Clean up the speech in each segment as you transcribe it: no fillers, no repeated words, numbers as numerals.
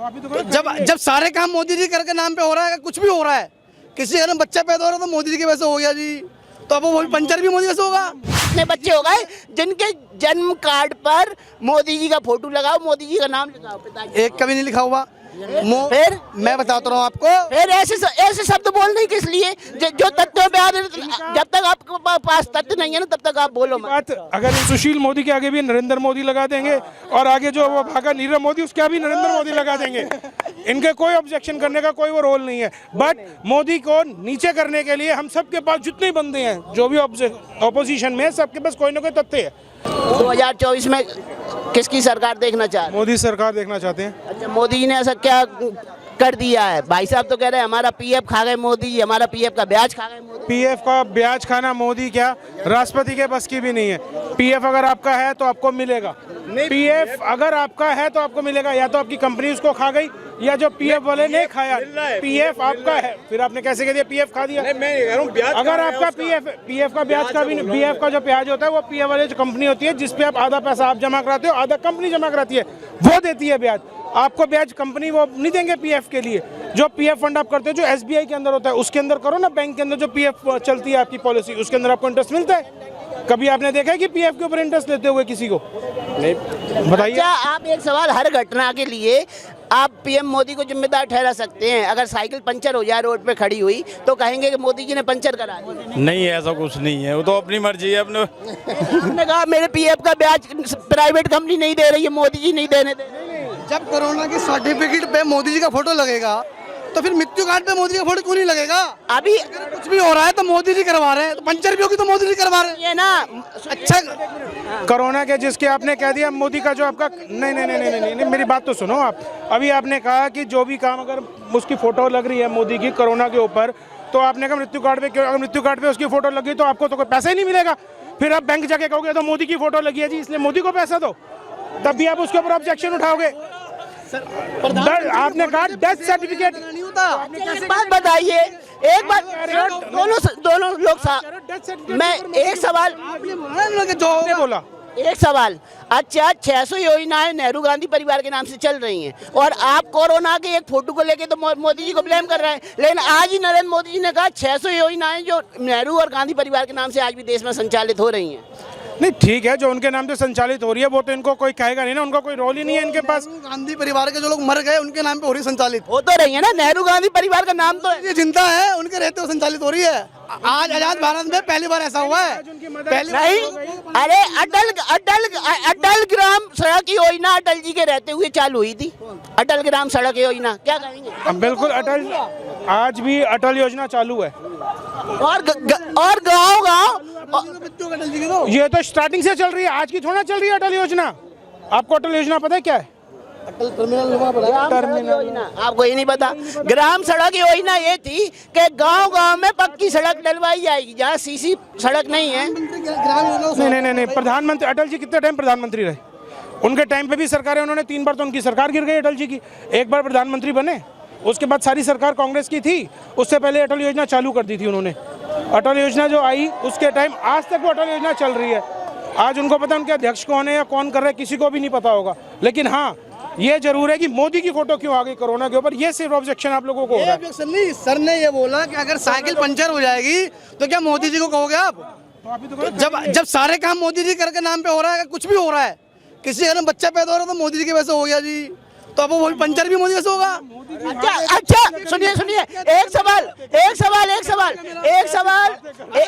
तो जब सारे काम मोदी जी करके नाम पे हो रहा है, कुछ भी हो रहा है, किसी घर में बच्चा पैदा हो रहा है तो मोदी जी की वजह से हो गया जी, तो अब वो पंचर भी मोदी वजह से होगा। कितने बच्चे हो गए जिनके जन्म कार्ड पर मोदी जी का फोटो लगाओ, मोदी जी का नाम लगाओ, पिताजी एक कभी नहीं लिखा हुआ। फिर मैं बताता हूँ आपको, फिर ऐसे शब्द बोलने किस लिए जो तथ्यों पे आ रहे, जब तक आपके पास तथ्य नहीं है ना तब तक आप बोलो मत। बात अगर इन सुशील मोदी के आगे भी नरेंद्र मोदी लगा देंगे और आगे जो वो भागा नीरव मोदी उसके भी नरेंद्र मोदी लगा देंगे, इनके कोई ऑब्जेक्शन करने का कोई वो रोल नहीं है। बट मोदी को नीचे करने के लिए हम सबके पास जितने बंदे हैं जो भी ऑपोजिशन में, सबके पास कोई ना कोई तथ्य है। 2024 में किसकी सरकार देखना चाह रहे हैं? मोदी सरकार देखना चाहते हैं। अच्छा, मोदी जी ने ऐसा क्या कर दिया है? भाई साहब तो कह रहे हैं हमारा पीएफ खा गए मोदी जी, हमारा पीएफ का ब्याज खा गए मोदी। पीएफ का ब्याज खाना मोदी क्या राष्ट्रपति के बस की भी नहीं है। पीएफ अगर आपका है तो आपको मिलेगा, पीएफ अगर आपका है तो आपको मिलेगा, या तो आपकी कंपनी उसको खा गई या जो पीएफ वाले ने खाया। पीएफ आपका है, फिर आपने कैसे कह दिया पीएफ खा दिया? अगर आपका पीएफ का ब्याज का भी नहीं, पीएफ का जो ब्याज होता है वो पीएफ वाले जो कंपनी होती है जिसपे आप आधा पैसा आप जमा कराते हो, आधा कंपनी जमा कराती है, वो देती है ब्याज। आपको ब्याज कंपनी वो नहीं देंगे पीएफ के लिए। जो पीएफ फंड आप करते हो जो एसबीआई के अंदर होता है उसके अंदर करो ना, बैंक के अंदर जो पीएफ चलती है आपकी पॉलिसी उसके अंदर आपको इंटरेस्ट मिलता है। कभी आपने देखा है कि पीएफ के ऊपर इंटरेस्ट लेते हुए किसी को? नहीं, बताइए। अच्छा, आप एक सवाल, हर घटना के लिए आप पीएम मोदी को जिम्मेदार ठहरा सकते हैं? अगर साइकिल पंचर हो जाए रोड पे खड़ी हुई तो कहेंगे कि मोदी जी ने पंचर करा दिया? नहीं, ऐसा कुछ नहीं है, वो तो अपनी मर्जी है। अपने आपने कहा मेरे पीएफ का ब्याज प्राइवेट कंपनी नहीं दे रही है, मोदी जी नहीं देने दे रहे। जब कोरोना के सर्टिफिकेट पे मोदी जी का फोटो लगेगा तो फिर मृत्यु कार्ड पे मोदी का फोटो क्यों नहीं लगेगा? अभी अगर कुछ भी हो रहा है तो मोदी जी करवा रहे हैं, तो पंचर भी होगी तो मोदी जी करवा रहे हैं। ये ना अच्छा, कोरोना के जिसके आपने कह दिया मोदी का जो आपका नहीं नहीं नहीं नहीं नहीं, नहीं मेरी बात तो सुनो आप। अभी आपने कहा कि जो भी काम अगर उसकी फोटो लग रही है मोदी की कोरोना के ऊपर, तो आपने कहा मृत्यु कार्ड पे क्यों? अगर मृत्यु कार्ड पे उसकी फोटो लगी तो आपको तो कोई पैसा ही नहीं मिलेगा। फिर आप बैंक जाके कहोगे तो मोदी की फोटो लगी है जी इसलिए मोदी को पैसा दो, तब भी आप उसके ऊपर ऑब्जेक्शन उठाओगे। आपने कहा डेथ सर्टिफिकेट नहीं होता। एक बात बताइए, एक बात, दोनों लोग मैं एक सवाल जो बोला एक सवाल। अच्छा, 600 योजनाएं नेहरू गांधी परिवार के नाम से चल रही हैं और आप कोरोना के एक फोटो को लेके तो मोदी जी को ब्लेम कर रहे हैं, लेकिन आज ही नरेंद्र मोदी जी ने कहा 600 योजनाएं जो नेहरू और गांधी परिवार के नाम से आज भी देश में संचालित हो रही हैं। नहीं, ठीक है, जो उनके नाम से संचालित हो रही है वो तो इनको कोई कहेगा नहीं ना, उनका कोई रोल ही नहीं है इनके पास। गांधी परिवार के जो लोग मर गए उनके नाम पे हो रही संचालित हो तो रही है ना, नेहरू गांधी परिवार का नाम तो है। ये जिंदा है, उनके रहते हुए संचालित हो रही है। आज आजाद भारत में पहली बार ऐसा हुआ है। पहली नहीं, अरे अटल ग्राम सड़क योजना अटल जी के रहते हुए चालू हुई थी। अटल ग्राम सड़क योजना क्या कहेंगे? बिल्कुल, अटल आज भी अटल योजना चालू है और गाँव ये तो स्टार्टिंग से चल रही है, आज की थोड़ा चल रही है अटल योजना। आपको अटल योजना पता है क्या है? योजना आपको ये नहीं पता? ग्राम सड़क योजना ये थी कि गांव-गांव में पक्की सड़क डलवाई जाएगी जहाँ सीसी सड़क नहीं है। नहीं, प्रधानमंत्री अटल जी कितने टाइम प्रधानमंत्री रहे? उनके टाइम पे भी सरकारें, उन्होंने 3 बार तो उनकी सरकार गिर गई अटल जी की। एक बार प्रधानमंत्री बने, उसके बाद सारी सरकार कांग्रेस की थी, उससे पहले अटल योजना चालू कर दी थी उन्होंने। अटल योजना जो आई उसके टाइम आज तक वो अटल योजना चल रही है। आज उनको पता उनके अध्यक्ष कौन है या कौन कर रहा है किसी को भी नहीं पता होगा, लेकिन हाँ ये जरूर है कि मोदी की फोटो क्यों आ गई कोरोना के ऊपर, ये सिर्फ ऑब्जेक्शन आप लोगों को हो रहा है। ऑब्जेक्शन नहीं, सर ने ये बोला कि अगर साइकिल पंचर हो जाएगी तो क्या मोदी जी को कहोगे आप? तो जब सारे काम मोदी जी करके नाम पे हो रहा है, कुछ भी हो रहा है, किसी घर में बच्चा पैदा हो रहा है तो मोदी जी की वजह से हो गया जी, तो अब वो पंचर भी मोदी से होगा। अच्छा सुनिए, एक सवाल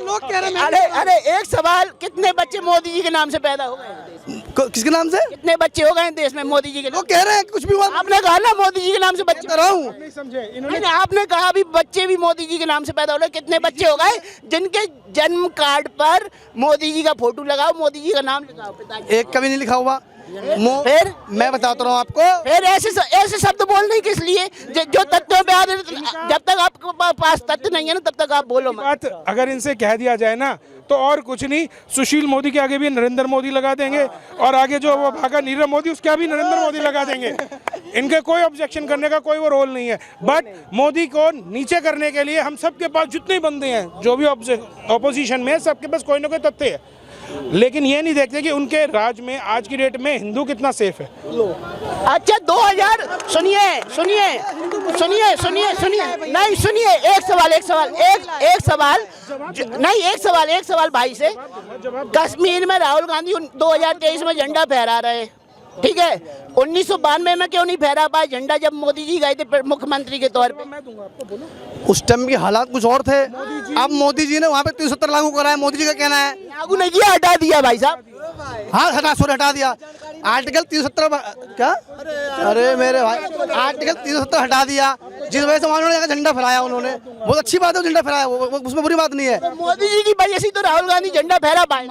लोग कह रहे हैं अरे एक सवाल, कितने बच्चे मोदी जी के नाम से पैदा हो गए? किसके नाम से? कितने बच्चे हो गए देश में मोदी जी के? वो कह रहे हैं कुछ भी हुआ। आपने कहा ना मोदी जी के नाम से बच्चे कर रहा हूँ, नहीं समझे नहीं, आपने कहा अभी बच्चे भी मोदी जी के नाम से पैदा हो रहे। कितने बच्चे हो गए जिनके जन्म कार्ड पर मोदी जी का फोटो लगाओ, मोदी जी का नाम लगाओ, पिताजी? एक कभी नहीं लिखा हुआ। फिर मैं बताता हूँ आपको, फिर ऐसे शब्द बोलने किस लिए जो तथ्यों पे आ रहे, जब तक आपके पास तथ्य नहीं है ना तब तक आप बोलो मत। बात अगर इनसे कह दिया जाए ना तो और कुछ नहीं, सुशील मोदी के आगे भी नरेंद्र मोदी लगा देंगे और आगे जो वो भागा नीरव मोदी उसके भी नरेंद्र मोदी लगा देंगे। इनके कोई ऑब्जेक्शन करने का कोई वो रोल नहीं है। बट मोदी को नीचे करने के लिए हम सबके पास जितने बंदे हैं जो भी ऑपोजिशन में, सबके पास कोई ना कोई तथ्य है। लेकिन ये नहीं देखते कि उनके राज में आज की डेट में हिंदू कितना सेफ है। अच्छा 2000 सुनिए सुनिए सुनिए सुनिए सुनिए नहीं सुनिए एक सवाल नहीं एक सवाल भाई से। कश्मीर में राहुल गांधी 2023 में झंडा फहरा रहे, ठीक है, 1992 में क्यों नहीं फहरा पाए झंडा जब मोदी जी गए थे मुख्यमंत्री के तौर पे? उस टाइम के हालात कुछ और थे। अब मोदी जी ने वहाँ पे 370 लागू करा है। मोदी जी का कहना है लागू नहीं किया, हटा दिया भाई साहब। हाँ हटा दिया आर्टिकल 370 क्या, अरे मेरे भाई आर्टिकल 370 हटा दिया, जिस वजह से उन्होंने झंडा फहराया। उन्होंने बहुत अच्छी बात है, झंडा फहराया, उसमें बुरी बात नहीं है। मोदी जी की वजह से तो राहुल गांधी झंडा फहरा पाए।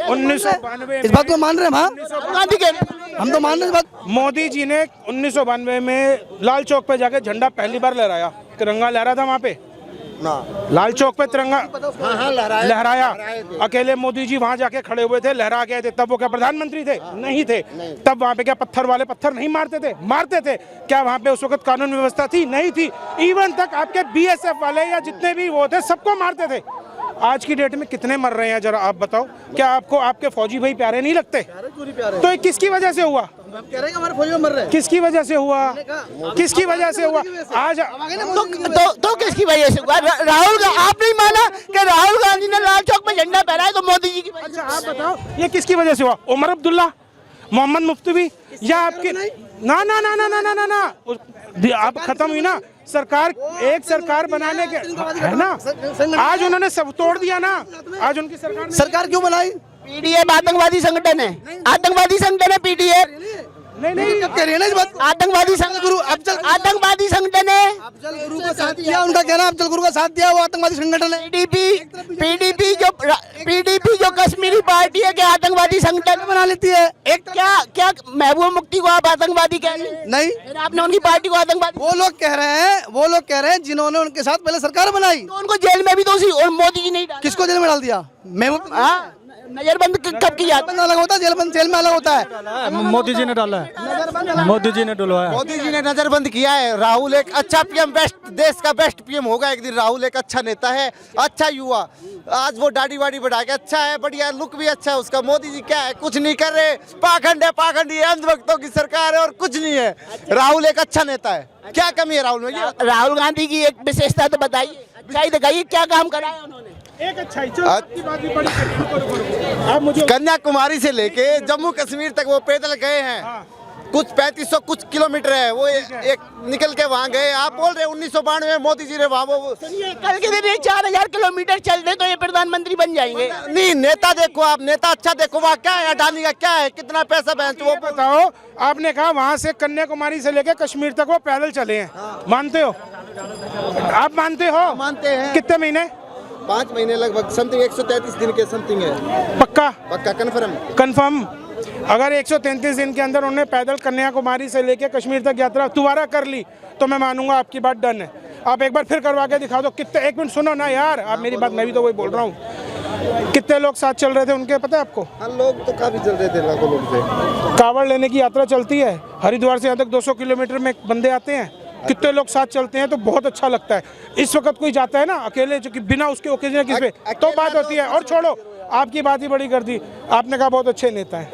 1992 इस बात को मान रहे हैं राहुल गांधी के हम तो मान रहे हैं इस बात। मोदी जी ने 1992 में लाल चौक पे जाके झंडा पहली बार लहराया, तिरंगा लहरा था वहाँ पे लाल चौक पे तिरंगा लहराया। अकेले मोदी जी वहाँ जाके खड़े हुए थे, लहरा गए थे। तब वो क्या प्रधानमंत्री थे? नहीं थे। तब वहाँ पे क्या पत्थर वाले पत्थर नहीं मारते थे? मारते थे। क्या वहाँ पे उस वक्त कानून व्यवस्था थी? नहीं थी। इवन तक आपके BSF वाले या जितने भी वो थे सबको मारते थे। आज की डेट में कितने मर रहे हैं जरा आप बताओ? क्या आपको आपके फौजी भाई प्यारे नहीं लगते? तो ये किसकी वजह से हुआ? कह रहे हैं हमारे फौजी मर रहे हैं। किसकी वजह से हुआ? किसकी वजह से हुआ? आज तो किसकी वजह से हुआ? राहुल का आप नहीं माना कि राहुल गांधी ने लाल चौक में झंडा फहराया तो मोदी जी की वजह से? आप बताओ ये किसकी वजह से हुआ? उमर अब्दुल्ला, मोहम्मद मुफ्ती या आपके ना ना ना ना ना ना ना ना आप खत्म हुई ना सरकार। एक सरकार बनाने के है ना, आज उन्होंने सब तोड़ दिया ना। आज उनकी सरकार क्यों बनाई? पीडीएफ आतंकवादी संगठन है, आतंकवादी संगठन है पीडीएफ। नहीं कब कह रही है ना इस बात? आतंकवादी गुरु आतंकवादी संगठन है। अफजल गुरु का साथ दिया, उनका कहना अफजल गुरु का साथ दिया, वो आतंकवादी संगठन है। पीडीपी जो कश्मीरी पार्टी है क्या आतंकवादी संगठन बना लेती है? एक क्या महबूबा मुफ्ती को आप आतंकवादी कह रहे हैं? नहीं, फिर आपने उनकी पार्टी को आतंकवादी? वो लोग कह रहे हैं जिन्होंने उनके साथ पहले सरकार बनाई। तो उनको जेल में भी तो उसी और मोदी जी नहीं डाला। किसको जेल में डाल दिया? हाँ, नजरबंद कब की जाती अलग होता है, जेल में अलग होता है। मोदी जी ने डाला है, मोदी जी ने डलवाया। मोदी जी ने नजरबंद किया है। राहुल एक अच्छा पीएम, देश का बेस्ट पीएम होगा एक दिन। राहुल एक अच्छा नेता है, अच्छा युवा। आज वो दाढ़ी वाड़ी बढ़ा के अच्छा है, बढ़िया लुक भी अच्छा है उसका। मोदी जी क्या है, कुछ नहीं कर रहे, पाखंड है, पाखंडी है, अंधभक्तों की सरकार है और कुछ नहीं है। राहुल एक अच्छा नेता है। क्या कमी है राहुल में? राहुल गांधी की एक विशेषता तो बताइए, अच्छाई दिखाइए, क्या काम करा है उन्होंने? एक अच्छाई आप मुझे कन्याकुमारी से लेके जम्मू कश्मीर तक वो पैदल गए हैं। कुछ 3500 कुछ किलोमीटर है वो एक निकल के वहाँ गए। आप बोल रहे 1992 में मोदी जी ने वहाँ वो कल के दिन 4000 किलोमीटर चल दे तो ये प्रधानमंत्री बन जाएंगे। नहीं, नेता देखो आप, नेता अच्छा देखो। वहाँ क्या है, अडानी का क्या है, कितना पैसा बैंक वो बताओ। आपने कहा वहाँ से कन्याकुमारी से लेकर कश्मीर तक वो पैदल चले हैं, मानते हो? आप मानते हो? मानते हैं। कितने महीने? 5 महीने लगभग, समथिंग 133 दिन के समथिंग है। पक्का कन्फर्म। अगर 133 दिन के अंदर उन्होंने पैदल कन्याकुमारी से लेकर कश्मीर तक यात्रा दोबारा कर ली तो मैं मानूंगा आपकी बात डन है। आप एक बार फिर करवा के दिखा दो। कितने, एक मिनट सुनो ना यार, आप मेरी बात, मैं भी तो वही बोल रहा हूँ। कितने लोग साथ चल रहे थे उनके, पता है आपको? हाँ, लोग तो काफी चल रहे थे, लाखों लोग थे। कावड़ लेने की यात्रा चलती है, हरिद्वार से यहाँ तक 200 किलोमीटर में बंदे आते हैं। कितने लोग साथ चलते हैं तो बहुत अच्छा लगता है। इस वक्त कोई जाता है ना अकेले, जो कि बिना उसके ओकेजन किस पे तो बात होती है। और छोड़ो, आपकी बात ही बड़ी कर दी। आपने कहा बहुत अच्छे नेता हैं,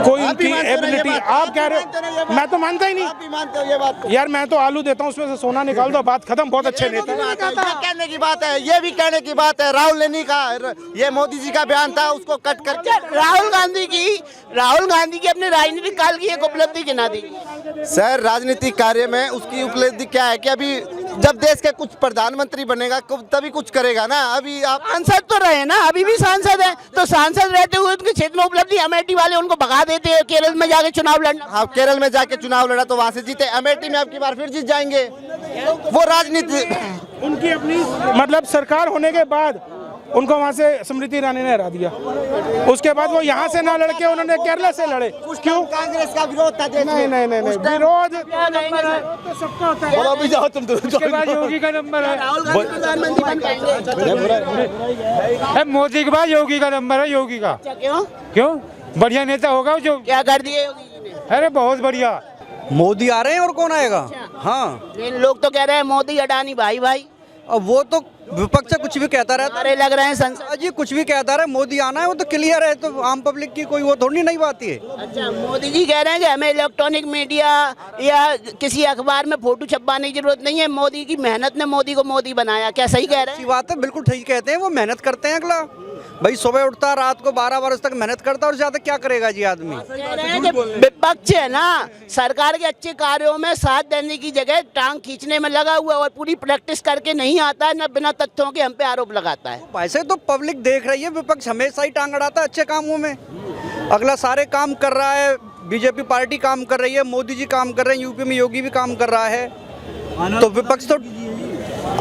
कोई उनकी एबिलिटी, आप कह रहे हो, मैं तो मानता ही नहीं। आप भी मानते हो ये बात को? यार मैं तो आलू देता हूँ, उसमें से सोना निकाल दो, बात खत्म। बहुत अच्छे नेता हैं। कहने की बात है, ये भी कहने की बात है। राहुल ने नहीं कहा, ये मोदी जी का बयान था, उसको कट करके राहुल गांधी की अपने राजनीतिक काल की एक उपलब्धि गिना दी। सर, राजनीतिक कार्य में उसकी उपलब्धि क्या है कि अभी जब देश के कुछ प्रधानमंत्री बनेगा तभी कुछ करेगा ना। अभी आप सांसद तो रहे ना, अभी भी सांसद है, तो सांसद रहते हुए उनके क्षेत्र में उपलब्धि, अमेठी वाले उनको भगा देते हैं, केरल में जाके चुनाव लड़ना। हाँ, केरल में जाके चुनाव लड़ा तो वहाँ से जीते, अमेठी में अब की बार फिर जीत जाएंगे। वो राजनीति उनकी अपनी मतलब सरकार होने के बाद उनको वहाँ से स्मृति ईरानी ने हरा दिया। उसके बाद वो यहाँ से ना लड़के उन्होंने केरला से लड़े। क्यों? कांग्रेस का विरोध था। नहीं, विरोध तो सबका होता है। बोलो भी जाओ तुम तो। उसके बाद योगी का नंबर है, राहुल गांधी प्रधानमंत्री बन पाएंगे। मोदी के बाद योगी का नंबर है। योगी का क्यों? बढ़िया नेता होगा जो। क्या कर दिए योगी जी ने? अरे बहुत बढ़िया। मोदी आ रहे हैं और कौन आएगा? हाँ, लोग तो कह रहे हैं मोदी अडानी भाई भाई। अब वो तो विपक्ष कुछ भी कहता रहता नारे लग रहे हैं संसद। है जी, कुछ भी कहता रहे, मोदी आना है वो तो क्लियर है, तो आम पब्लिक की कोई वो थोड़ी नहीं बात है। अच्छा, मोदी जी कह रहे हैं कि हमें इलेक्ट्रॉनिक मीडिया या किसी अखबार में फोटो छपवाने की जरूरत नहीं है, मोदी की मेहनत ने मोदी को मोदी बनाया। क्या सही कह रहे अच्छी हैं? बात है, बिल्कुल ठीक कहते हैं, वो मेहनत करते हैं। अगला भाई सुबह उठता है, रात को 12 बजे तक मेहनत करता है, और ज्यादा क्या करेगा जी आदमी। कह रहे हैं कि विपक्ष है ना, सरकार के अच्छे कार्यों में साथ देने की जगह टांग खींचने में लगा हुआ है और पूरी प्रैक्टिस करके नहीं आता है, न बिना तथ्यों के हम पे आरोप लगाता है। वैसे तो पब्लिक देख रही है, विपक्ष हमेशा ही टांग अड़ाता है अच्छे कामों में। अगला सारे काम कर रहा है, बीजेपी पार्टी काम कर रही है, मोदी जी काम कर रहे हैं, यूपी में योगी भी काम कर रहा है, तो विपक्ष तो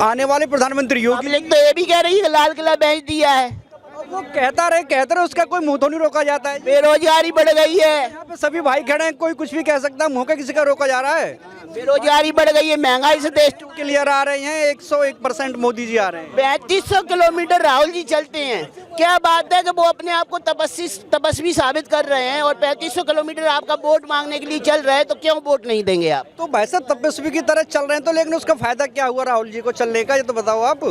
आने वाले प्रधानमंत्री योगी। पब्लिक तो ये भी कह रही है कि लाल किला बेच दिया है। वो कहता रहे, उसका कोई मुंह तो नहीं रोका जाता है। बेरोजगारी बढ़ गई है, यहाँ पे सभी भाई खड़े हैं, कोई कुछ भी कह सकता है, मुंह का किसी का रोका जा रहा है। बेरोजगारी बढ़ गई है, महंगाई से देश टूट। क्लियर आ रहे हैं, 101% मोदी जी आ रहे हैं। 3500 किलोमीटर राहुल जी चलते हैं। क्या बात है कि वो अपने आप को तपस्वी साबित कर रहे हैं और 3500 किलोमीटर आपका वोट मांगने के लिए चल रहे हैं, तो क्यों वोट नहीं देंगे आप? तो वैसे तपस्वी की तरह चल रहे हैं, तो लेकिन उसका फायदा क्या हुआ राहुल जी को चलने का, ये तो बताओ आप।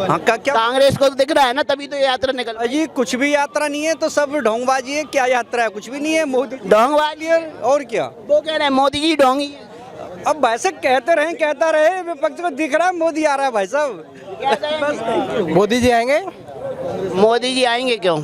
हाँ, क्या कांग्रेस को तो दिख रहा है ना, तभी तो ये यात्रा निकल। जी कुछ भी यात्रा नहीं है, तो सब ढोंगबाजी है। क्या यात्रा है? कुछ भी नहीं है। मोदी ढोंग वाली है। और क्या, वो कह रहे हैं मोदी जी ढोंगी है। अब वैसे कहता रहे, विपक्ष को दिख रहा है मोदी आ रहा है भाई साहब। मोदी जी आएंगे, मोदी जी आएंगे क्यों?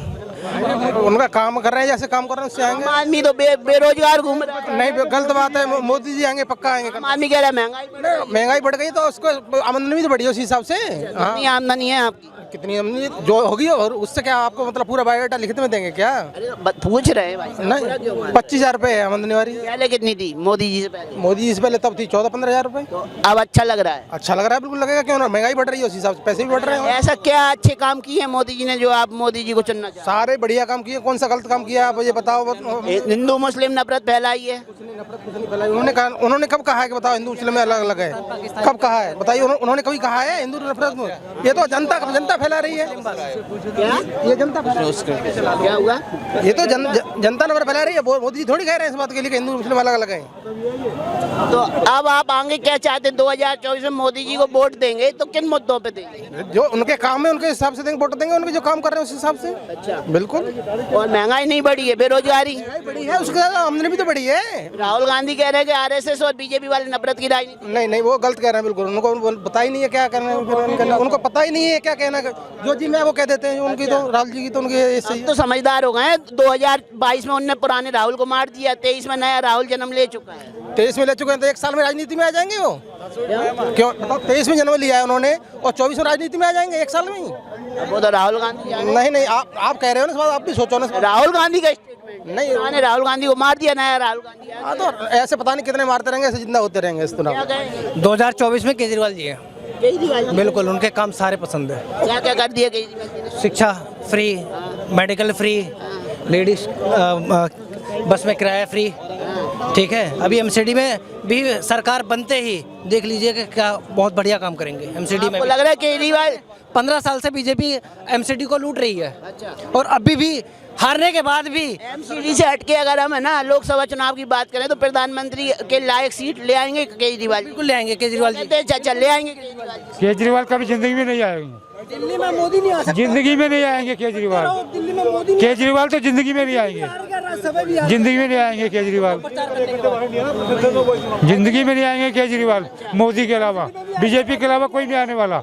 उनका काम कर रहे हैं, जैसे काम कर रहे हैं उससे आएंगे। आम आदमी तो बेरोजगार घूम रहा है। नहीं, गलत बात है, मोदी जी आएंगे, पक्का आएंगे। आम आदमी कह रहा है महंगाई बढ़ गई। महंगाई बढ़ गई तो उसको आमदनी भी तो बढ़ी उस हिसाब से। हाँ, कितनी आमदनी है आपकी? कितनी आमदनी जो होगी, और उससे क्या आपको मतलब पूरा बायोडाटा लिखित में देंगे क्या? अरे पूछ रहे हैं भाई साहब, पूरा नहीं, क्यों मार? 25,000 रुपए है आमदनी वाली। पहले कितनी थी मोदी जी से पहले? मोदी जी से पहले तब थी 14-15 हजार रुपए। तो अब अच्छा लग रहा है? अच्छा लग रहा है, बिल्कुल लगेगा, क्यों ना। महंगाई बढ़ रही है, उस हिसाब से पैसे भी बढ़ रहे हैं। ऐसा क्या अच्छे काम किए हैं मोदी जी ने जो आप मोदी जी को चुनना चाहते सारे बढ़िया काम किए, कौन सा गलत काम किया आप ये बताओ। हैं? हिंदू मुस्लिम नफरत फैलाई है। उन्होंने कब कहा है कि बताओ हिंदू मुस्लिम में अलग अलग है? कब कहा है बताइए? उन्होंने कभी कहा है हिंदू नफरत में? ये तो जनता फैला रही है। क्या ये जनता क्या हुआ? ये तो जनता नंबर फैला रही है। मोदी जी थोड़ी कह रहे हैं इस बात के लिए कि हिंदू मुस्लिम अलग अलग हैं। तो अब आप आगे क्या चाहते हैं? 2024 में मोदी जी को वोट देंगे तो किन मुद्दों पे देंगे? जो उनके काम है उनके हिसाब से देंगे, वोट देंगे उनके जो काम कर रहे हैं उस हिसाब से। अच्छा, बिल्कुल। और महंगाई नहीं बढ़ी है, बेरोजगारी बड़ी है, उसके आमदनी भी तो बड़ी है। राहुल गांधी कह रहे हैं कि आरएसएस और बीजेपी वाले नफरत की राजनीति। नहीं, वो गलत कह रहे हैं बिल्कुल। उनको पता ही नहीं है क्या करना है, उनको पता ही नहीं है क्या कहना है। जो जी मैं वो कह देते हैं उनकी, तो राहुल जी की तो उनकी ऐसे ही। तो समझदार हो गए हैं। 2022 में उनने पुराने राहुल को मार दिया, 23 में नया राहुल जन्म ले चुका है। 23 में ले चुके हैं, तो 1 साल में राजनीति में आ जाएंगे वो। क्यों बताओ? 23 में जन्म लिया है उन्होंने और 24 में राजनीति में आ जाएंगे 1 साल में ही। वो तो राहुल गांधी नहीं, आप कह रहे हो ना इस बात, आप भी सोचो ना। राहुल गांधी का स्टेटमेंट नहीं, उन्होंने राहुल गांधी को मार दिया, नया राहुल गांधी आ हाँ, तो ऐसे पता नहीं कितने मारते रहेंगे, ऐसे जिंदा होते रहेंगे इस गया। चुनाव। क्या कहेंगे? 2024 में केजरीवाल जी है। केजरीवाल जी बिल्कुल, उनके काम सारे पसंद है। क्या क्या कर दिया केजरीवाल जी ने? शिक्षा फ्री, मेडिकल फ्री, लेडीज बस में किराया फ्री। ठीक है, अभी एमसीडी में भी सरकार बनते ही देख लीजिए कि क्या बहुत बढ़िया काम करेंगे एमसीडी में। आपको लग रहा है केजरीवाल 15 साल से बीजेपी एमसीडी को लूट रही है। अच्छा, और अभी भी हारने के बाद भी एमसीडी से हटके अगर हम है ना लोकसभा चुनाव की बात करें तो प्रधानमंत्री के लायक सीट ले आएंगे केजरीवाल जी? बिल्कुल ले आएंगे केजरीवाल जी। कहते हैं चाचा ले आएंगे केजरीवाल जी। केजरीवाल कभी जिंदगी में नहीं आएंगे। दिल्ली में मोदी नहीं आ सकता। जिंदगी में नहीं आएंगे केजरीवाल। दिल्ली में मोदी केजरीवाल तो जिंदगी में नहीं आएंगे। जिंदगी में नहीं आएंगे केजरीवाल। जिंदगी में नहीं आएंगे केजरीवाल। मोदी के अलावा, बीजेपी के अलावा कोई नहीं आने वाला।